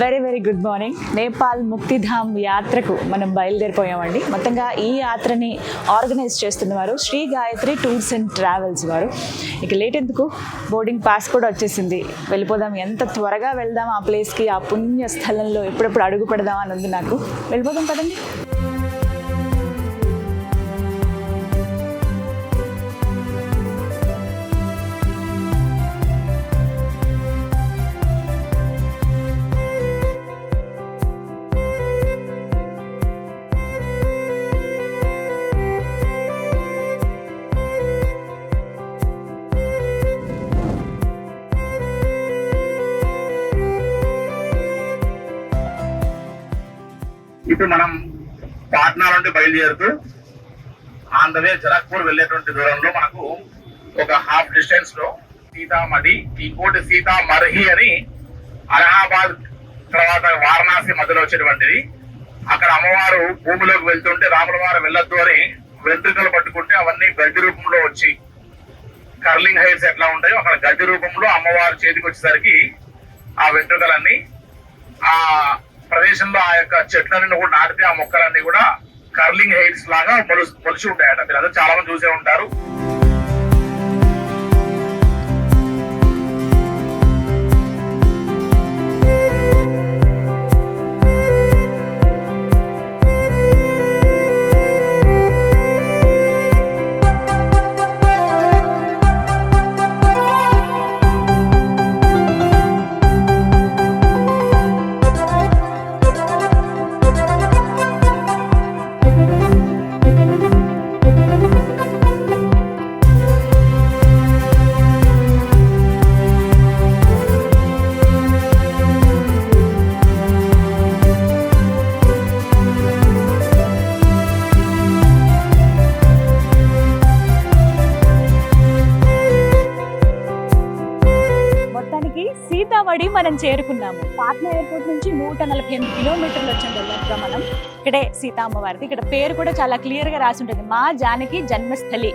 Very good morning. Nepal Muktidham యాత్రకు మనం బయలుదేరిపోయామండి. మొత్తంగా ఈ యాత్రని ఆర్గనైజ్ చేస్తున్నవారు Shri Gayatri tours and travels వారు. ఇక లేట్ ఎందుకు, బోర్డింగ్ పాస్ కూడా వచ్చేసింది. వెళ్ళిపోదాం, ఎంత త్వరగా వెళ్దాం ఆ ప్లేస్కి, ఆ పుణ్య స్థలంలో ఎప్పుడెప్పుడు అడుగు పెడదాం అని ఉంది నాకు. వెళ్ళిపోదాం కదండి. ఇప్పుడు మనం పాట్నా నుండి బయలుదేరుతూ ఆన్ ద వే జనక్పూర్ వెళ్ళేటువంటి దూరంలో మనకు ఒక హాఫ్ డిస్టెన్స్ లో సీతామఢి, ఇంకోటి సీతామర్హి అని అలహాబాద్ తర్వాత వారణాసి మధ్యలో వచ్చేటువంటిది. అక్కడ అమ్మవారు భూమిలోకి వెళ్తుంటే రాముల వారు వెళ్ళొద్దు అని వెంట్రుకలు పట్టుకుంటే అవన్నీ గడ్డి రూపంలో వచ్చి, కర్లింగ్ హెయిర్స్ ఎట్లా ఉంటాయో అక్కడ గడ్డి రూపంలో అమ్మవారి చేతికి వచ్చేసరికి ఆ వెంట్రుకలన్నీ ఆ ప్రదేశంలో ఆ యొక్క చెట్లన్నీ కూడా నాటితే ఆ మొక్కలన్నీ కూడా కర్లింగ్ హెయిర్స్ లాగా మొలిచి ఉంటాయట. మీరు అందరూ చాలా మంది చూసే ఉంటారు. సీతామఢి మనం చేరుకున్నాము. పాట్నా ఎయిర్పోర్ట్ నుంచి 148 కిలోమీటర్లు వచ్చాం దాదాపుగా మనం. ఇక్కడే సీతా అమ్మవారిది. ఇక్కడ పేరు కూడా చాలా క్లియర్ గా రాసి ఉంటుంది, మా జానకి జన్మస్థలి.